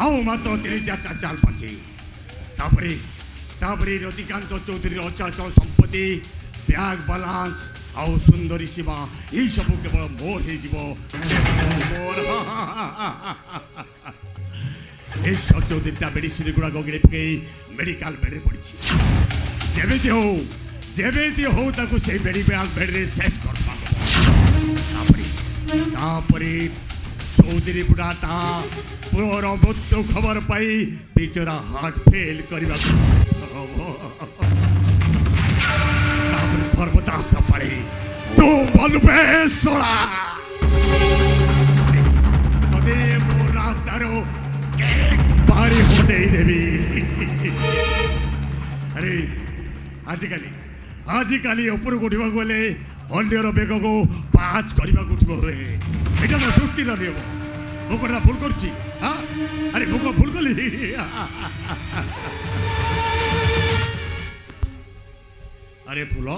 आउ मात्र 3-4टा चाल पाखी तापरे रतिकांत चौधरी अचल संपत्ति ब्याग बालांस आउ सुंदरी सीमा यही सब केवल मोर हो चौधरीटा मेडिसिन गुड़ा गिड़ी पकई मेडिकल बेड पड़ी जेबे हो ताको से मेडिकल बेड रे शेष कर चौधरी बुढ़ाटा पुअर मृत्यु खबर पाई बेचारा हार्ट फेल करने धर्मदास पाड़ी तू बलुबेश्वरा तदे मो रास्तारो केक बारी होने देवी अरे आजिकाली ऊपर उठा गले अन्यर बेग को पाँच करने हुए এটা তো সত্যি না নিয়ম মুখটা ভুল করছি হ্যাঁ আরে মুখ ভুল করলি আরে ফুল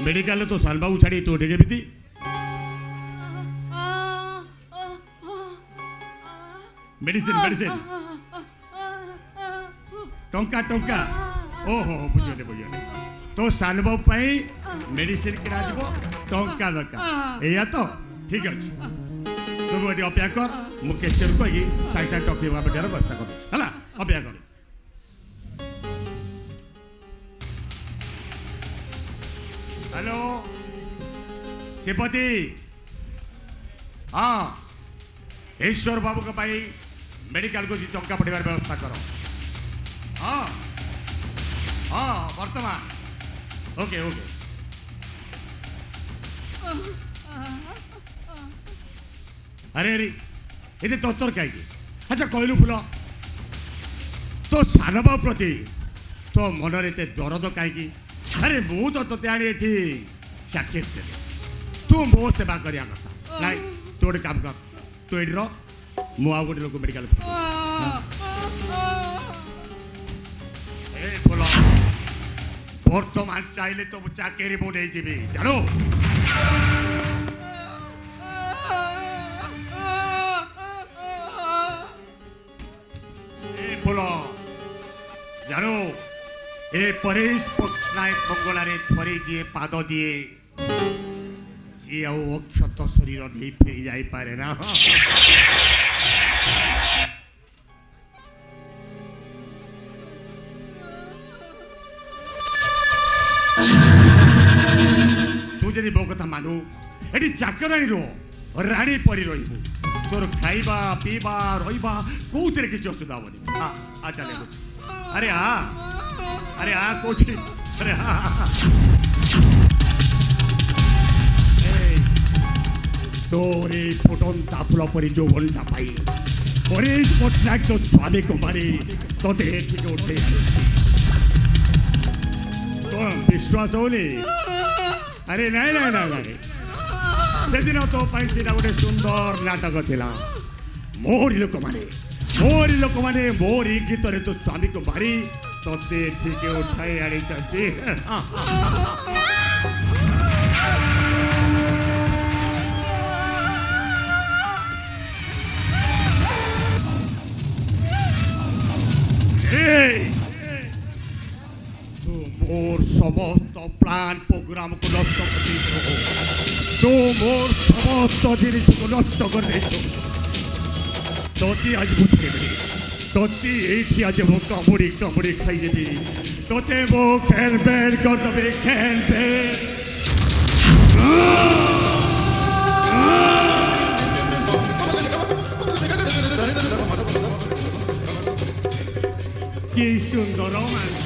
মেডিকেলে তো সালবাবু ছাড়ি তো ঢেকে বিতি মেডিসিন টঙ্কা ओहो बुझे तो सालबाबू पाई मेडिसिन किना जीव टंका दरकार एया तो ठीक अच्छे तुम ये अपेक्षा कर मु कैशियर कही साई साई टकी बेटार व्यवस्था कर अपेक्षा कर हेलो श्रीपति हाँ ईश्वर बाबू को पाई मेडिकल को टंका पठार व्यवस्था कर हाँ हाँ वर्तमान ओके ओके अरे ये तत्तर कहीं अच्छा कहलु फुल तो सानबाबू प्रति तो मनर एत दरद कहीं अरे मु तो ते आनी चाकरी देली तू मो सेवा करिया कथा नाई तू गोटे काम कर तू ये मु आ गोटे लोक मेडिकल फुल बर्तमान चाहिए तो चाकरी मु नहीं जी जानो जानो ए परेश पट्टनायक मंगलारे थरे जी पाद दिए सी अक्षत शरीर नहीं फेरी जाई पारे ना तू जदि मो कथा मानु एटी चाकराणी रो राणी परी रही तोर खाइबा पीबा रहीबा कोउतरे किछ असुविधा होनी आ चले अरे हाँ कोच अरे हाँ तोरे फुटंता फुल परी जो घंटा पाई परेश पट्टनायक तो स्वामी कुमारी तोते ठीक उठे तो विश्वास होनी अरे नहीं से दिन तो गोटे सुंदर नाटक थिला मोरी लोक माने मोरी गीत तो स्वामी को मारी तोते ठीक उठाई आनी चाहती तू मोर समस्त प्लान प्रोग्राम को नष्ट कर तू मोर समस्त जिनिस को नष्ट कर तोती आज बुझे तोती ये आज मो कमुड़ी खाई देवी तोते मो खेल बेल कर दबे खेल बेल कि सुंदर रोमांस